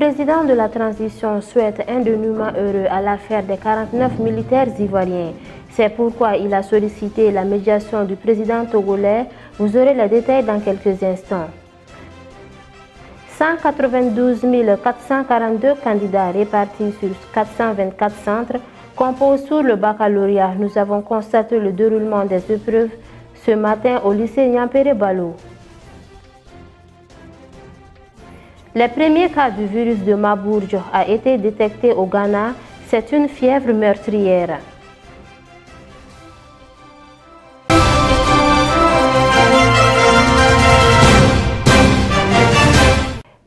président de la transition souhaite un dénouement heureux à l'affaire des 49 militaires ivoiriens. C'est pourquoi il a sollicité la médiation du président togolais. Vous aurez les détails dans quelques instants. 192 442 candidats répartis sur 424 centres composent sur le baccalauréat. Nous avons constaté le déroulement des épreuves ce matin au lycée Nyampere Balo. Les premiers cas du virus de Marburg a été détecté au Ghana. C'est une fièvre meurtrière.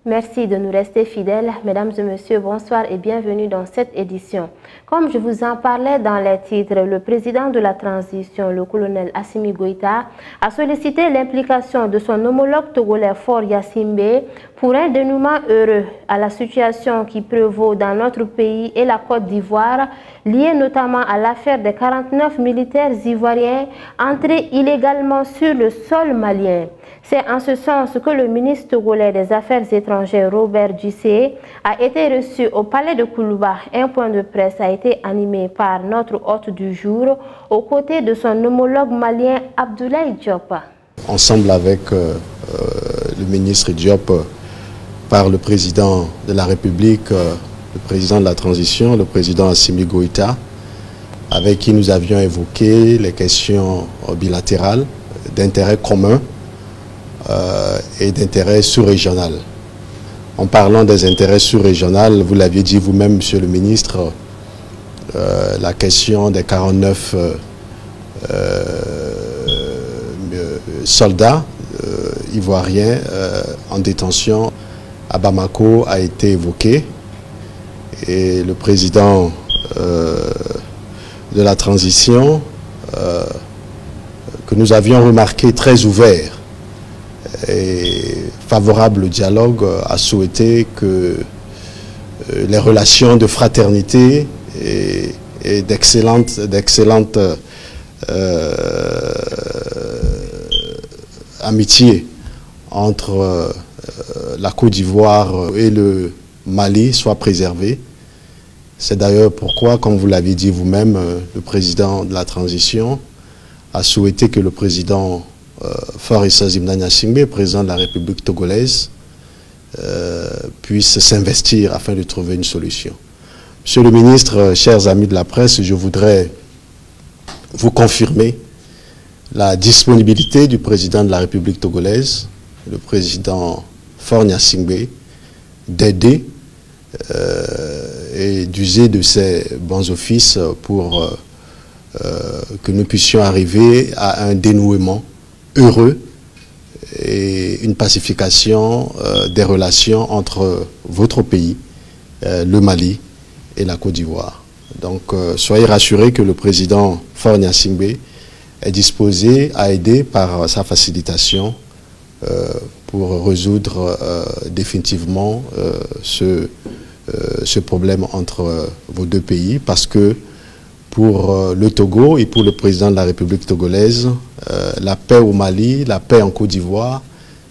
Merci de nous rester fidèles. Mesdames et messieurs, bonsoir et bienvenue dans cette édition. Comme je vous en parlais dans les titres, le président de la transition, le colonel Assimi Goïta, a sollicité l'implication de son homologue togolais Faure Gnassingbé pour un dénouement heureux à la situation qui prévaut dans notre pays et la Côte d'Ivoire, liée notamment à l'affaire des 49 militaires ivoiriens entrés illégalement sur le sol malien. C'est en ce sens que le ministre togolais des Affaires étrangères, Robert Djussé, a été reçu au palais de Koulouba. Un point de presse a été animé par notre hôte du jour, aux côtés de son homologue malien Abdoulaye Diop. Ensemble avec le ministre Diop, par le président de la République, le président de la transition, le président Assimi Goïta, avec qui nous avions évoqué les questions bilatérales d'intérêt commun et d'intérêt sous-régional. En parlant des intérêts sous-régionaux, vous l'aviez dit vous-même, monsieur le ministre, la question des 49 soldats ivoiriens en détention à Bamako a été évoquée. Et le président de la transition, que nous avions remarqué très ouvert et favorable au dialogue, a souhaité que les relations de fraternité et d'excellente amitié entre la Côte d'Ivoire et le Mali soient préservées. C'est d'ailleurs pourquoi, comme vous l'avez dit vous-même, le président de la transition a souhaité que le président Faure Gnassingbé, président de la République togolaise, puisse s'investir afin de trouver une solution. Monsieur le ministre, chers amis de la presse, je voudrais vous confirmer la disponibilité du président de la République togolaise, le président Faure Gnassingbé, d'aider et d'user de ses bons offices pour que nous puissions arriver à un dénouement heureux et une pacification des relations entre votre pays, le Mali et la Côte d'Ivoire. Donc soyez rassurés que le président Faure Gnassingbé est disposé à aider par sa facilitation pour résoudre définitivement ce problème entre vos deux pays, parce que pour le Togo et pour le président de la République togolaise, la paix au Mali, la paix en Côte d'Ivoire,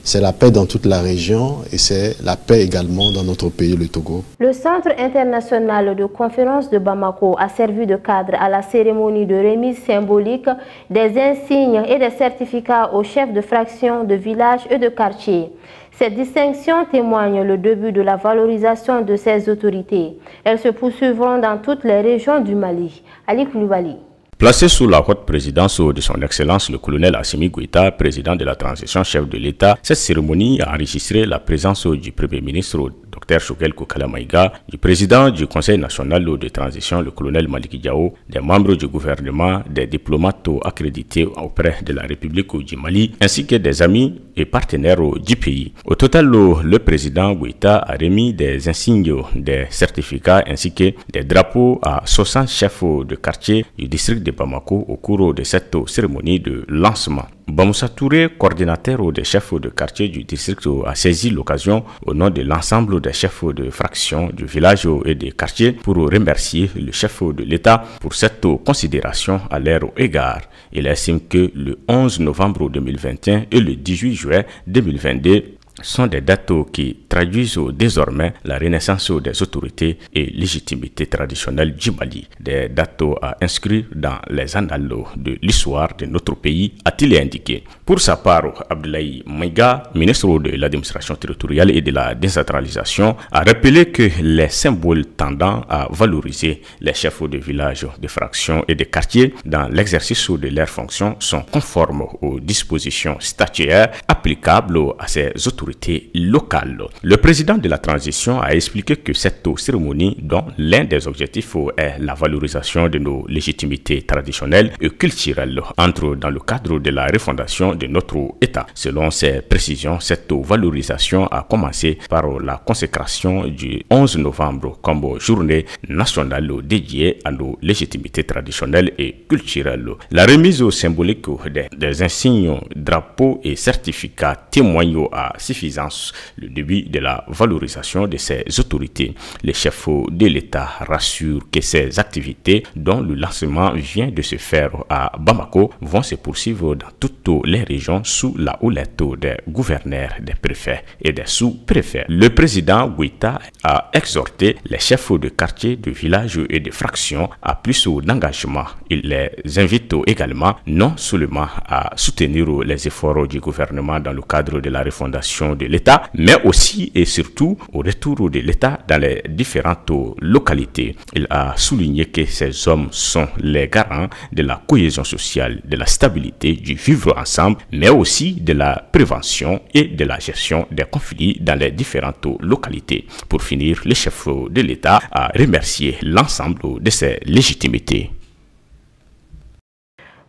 c'est la paix dans toute la région et c'est la paix également dans notre pays, le Togo. Le Centre international de conférence de Bamako a servi de cadre à la cérémonie de remise symbolique des insignes et des certificats aux chefs de fraction, de villages et de quartiers. Ces distinctions témoignent le début de la valorisation de ces autorités. Elles se poursuivront dans toutes les régions du Mali. Ali Koulibaly. Placé sous la haute présidence de son Excellence le colonel Assimi Goïta, président de la transition, chef de l'État, cette cérémonie a enregistré la présence du Premier ministre Dr Choguel Kokala Maïga, du président du Conseil national de transition, le colonel Maliki Diao, des membres du gouvernement, des diplomates accrédités auprès de la République du Mali, ainsi que des amis et partenaires du pays. Au total, le président Goïta a remis des insignes, des certificats ainsi que des drapeaux à 60 chefs de quartier du district de Bamako au cours de cette cérémonie de lancement. Bamoussa Touré, coordinateur des chefs de quartier du district, a saisi l'occasion au nom de l'ensemble des chefs de fraction du village et des quartiers pour remercier le chef de l'État pour cette considération à leur égard. Il estime que le 11 novembre 2021 et le 18 juin 2022, sont des dates qui traduisent désormais la renaissance des autorités et légitimité traditionnelle du Mali. Des dates à inscrire dans les annales de l'histoire de notre pays, a-t-il indiqué. Pour sa part, Abdoulaye Maïga, ministre de l'administration territoriale et de la décentralisation, a rappelé que les symboles tendant à valoriser les chefs de village, de fractions et de quartiers dans l'exercice de leurs fonctions sont conformes aux dispositions statutaires applicables à ces autorités locales. Le président de la transition a expliqué que cette cérémonie, dont l'un des objectifs est la valorisation de nos légitimités traditionnelles et culturelles, entre dans le cadre de la refondation de notre État. Selon ses précisions, cette valorisation a commencé par la consécration du 11 novembre comme journée nationale dédiée à nos légitimités traditionnelles et culturelles. La remise symbolique des insignes, drapeaux et certificats témoigne à suffisance le début de la valorisation de ces autorités. Les chefs de l'État rassurent que ces activités, dont le lancement vient de se faire à Bamako, vont se poursuivre dans toutes les régions sous la houlette des gouverneurs, des préfets et des sous-préfets. Le président Goïta a exhorté les chefs de quartier, de villages et de fractions à plus d'engagement. Il les invite également non seulement à soutenir les efforts du gouvernement dans le cadre de la refondation de l'État, mais aussi et surtout au retour de l'État dans les différentes localités. Il a souligné que ces hommes sont les garants de la cohésion sociale, de la stabilité, du vivre ensemble, mais aussi de la prévention et de la gestion des conflits dans les différentes localités. Pour finir, le chef de l'État a remercié l'ensemble de ses légitimités.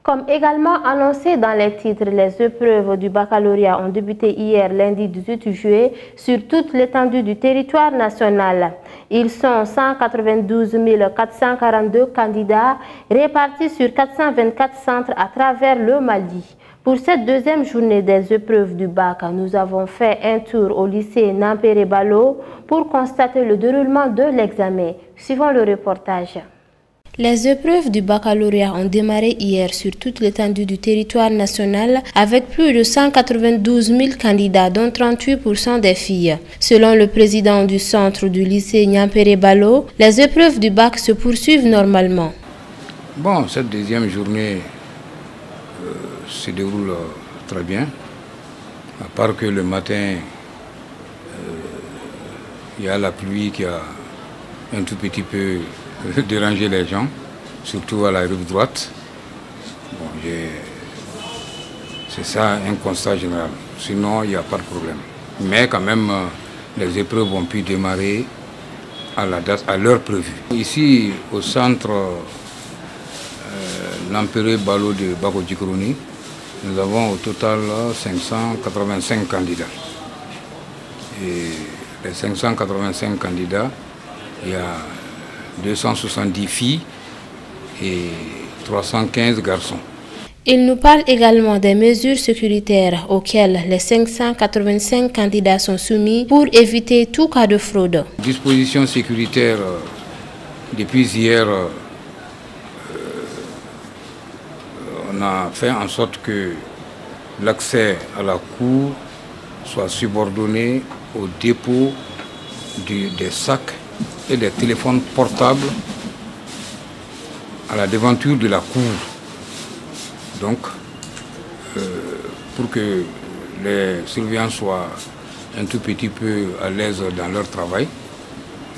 Comme également annoncé dans les titres, les épreuves du baccalauréat ont débuté hier lundi 18 juillet sur toute l'étendue du territoire national. Ils sont 192 442 candidats répartis sur 424 centres à travers le Mali. Pour cette deuxième journée des épreuves du bac, nous avons fait un tour au lycée Nampéré Balo pour constater le déroulement de l'examen. Suivons le reportage. Les épreuves du baccalauréat ont démarré hier sur toute l'étendue du territoire national avec plus de 192 000 candidats, dont 38% des filles. Selon le président du centre du lycée Nampéré Balo, les épreuves du bac se poursuivent normalement. Bon, cette deuxième journée se déroule très bien, à part que le matin, il y a la pluie qui a un tout petit peu dérangé les gens, surtout à la rive droite. Bon, c'est ça un constat général, sinon il n'y a pas de problème. Mais quand même, les épreuves ont pu démarrer à la date, à l'heure prévue. Ici, au centre Nampéré Balo de Bako-Djikroni, nous avons au total 585 candidats. Et les 585 candidats, il y a 270 filles et 315 garçons. Il nous parle également des mesures sécuritaires auxquelles les 585 candidats sont soumis pour éviter tout cas de fraude. Dispositions sécuritaires, depuis hier, on a fait en sorte que l'accès à la cour soit subordonné au dépôt des sacs et des téléphones portables à la devanture de la cour. Donc, pour que les surveillants soient un tout petit peu à l'aise dans leur travail,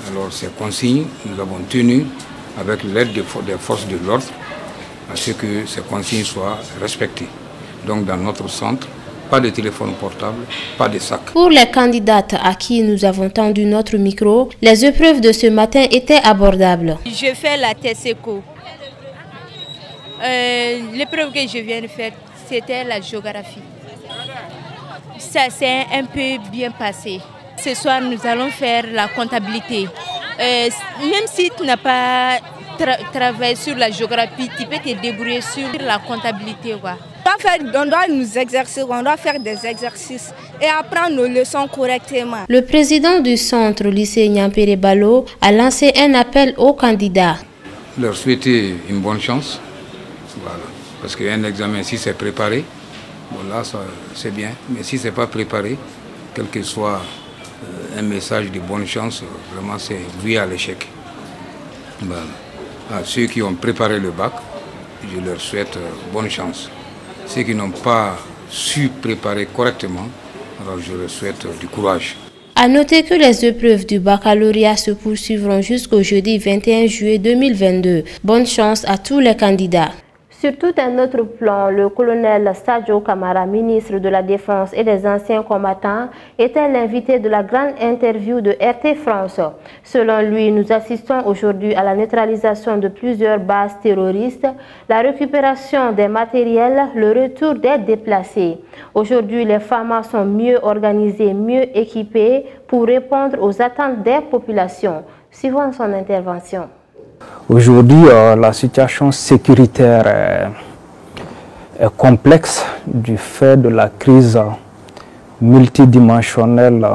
alors ces consignes, nous avons tenu avec l'aide des forces de l'ordre à ce que ces consignes soient respectées. Donc, dans notre centre, pas de téléphone portable, pas de sac. Pour les candidates à qui nous avons tendu notre micro, les épreuves de ce matin étaient abordables. Je fais la TESECO. L'épreuve que je viens de faire, c'était la géographie. Ça s'est un peu bien passé. Ce soir, nous allons faire la comptabilité. Même si tu n'as pas travaillé sur la géographie, tu peux te débrouiller sur la comptabilité. On doit nous exercer, on doit faire des exercices et apprendre nos leçons correctement. Le président du centre lycée Nampéré Balo a lancé un appel aux candidats. Leur souhaiter une bonne chance, voilà. Parce qu'un examen, si c'est préparé, bon là c'est bien, mais si ce n'est pas préparé, quel que soit un message de bonne chance, vraiment c'est voué à l'échec. Voilà. À ceux qui ont préparé le bac, je leur souhaite bonne chance. Ceux qui n'ont pas su préparer correctement, alors je leur souhaite du courage. À noter que les épreuves du baccalauréat se poursuivront jusqu'au jeudi 21 juillet 2022. Bonne chance à tous les candidats. Sur tout un autre plan, le colonel Sadio Kamara, ministre de la Défense et des anciens combattants, était l'invité de la grande interview de RT France. Selon lui, nous assistons aujourd'hui à la neutralisation de plusieurs bases terroristes, la récupération des matériels, le retour des déplacés. Aujourd'hui, les FAMA sont mieux organisés, mieux équipés pour répondre aux attentes des populations. Suivons son intervention. Aujourd'hui, la situation sécuritaire est complexe du fait de la crise multidimensionnelle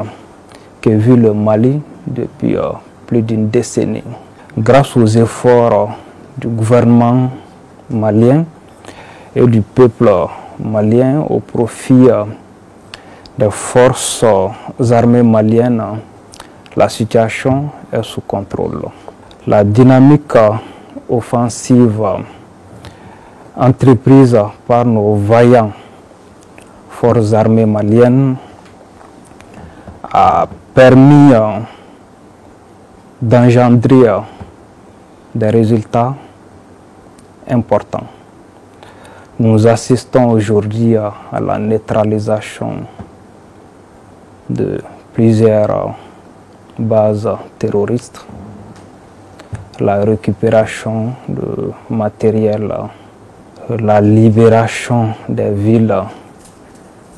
que vit le Mali depuis plus d'une décennie. Grâce aux efforts du gouvernement malien et du peuple malien au profit des forces armées maliennes, la situation est sous contrôle. La dynamique offensive entreprise par nos vaillants forces armées maliennes a permis d'engendrer des résultats importants. Nous assistons aujourd'hui à la neutralisation de plusieurs bases terroristes, la récupération de matériel, la libération des villes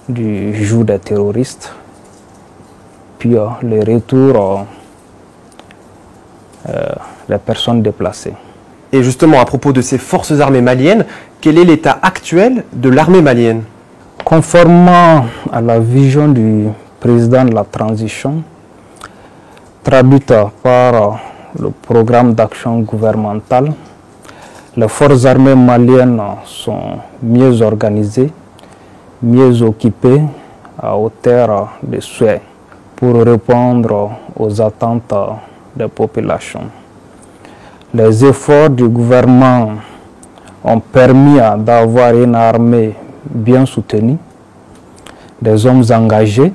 du joug des terroristes, puis le retour des personnes déplacées. Et justement, à propos de ces forces armées maliennes, quel est l'état actuel de l'armée malienne? Conformément à la vision du président de la transition, traduite par le programme d'action gouvernemental, les forces armées maliennes sont mieux organisées, mieux occupées à hauteur des souhaits pour répondre aux attentes des populations. Les efforts du gouvernement ont permis d'avoir une armée bien soutenue, des hommes engagés,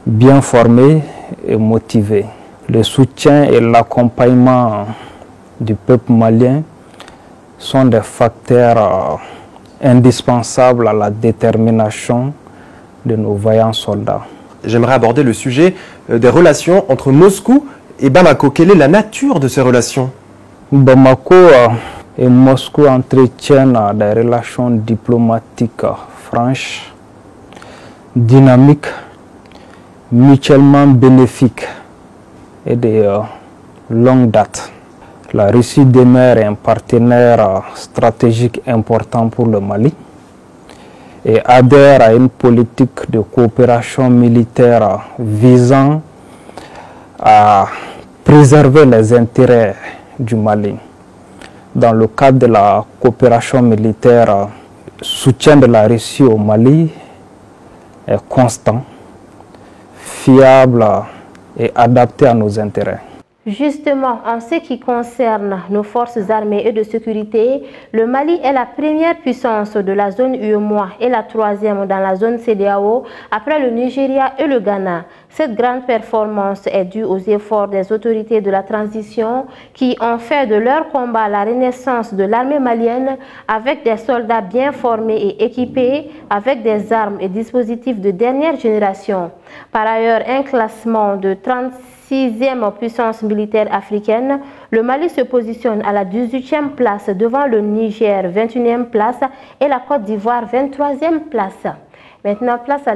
bien formés et motivés. Le soutien et l'accompagnement du peuple malien sont des facteurs indispensables à la détermination de nos vaillants soldats. J'aimerais aborder le sujet des relations entre Moscou et Bamako. Quelle est la nature de ces relations? Bamako et Moscou entretiennent des relations diplomatiques franches, dynamiques, mutuellement bénéfiques et de longue date. La Russie demeure un partenaire stratégique important pour le Mali et adhère à une politique de coopération militaire visant à préserver les intérêts du Mali. Dans le cadre de la coopération militaire, le soutien de la Russie au Mali est constant, fiable et adapté à nos intérêts. Justement, en ce qui concerne nos forces armées et de sécurité, le Mali est la première puissance de la zone UEMOA et la troisième dans la zone CEDEAO après le Nigeria et le Ghana. Cette grande performance est due aux efforts des autorités de la transition qui ont fait de leur combat la renaissance de l'armée malienne avec des soldats bien formés et équipés avec des armes et dispositifs de dernière génération. Par ailleurs, un classement de 36e puissance militaire africaine, le Mali se positionne à la 18e place devant le Niger, 21e place et la Côte d'Ivoire, 23e place. Maintenant, place à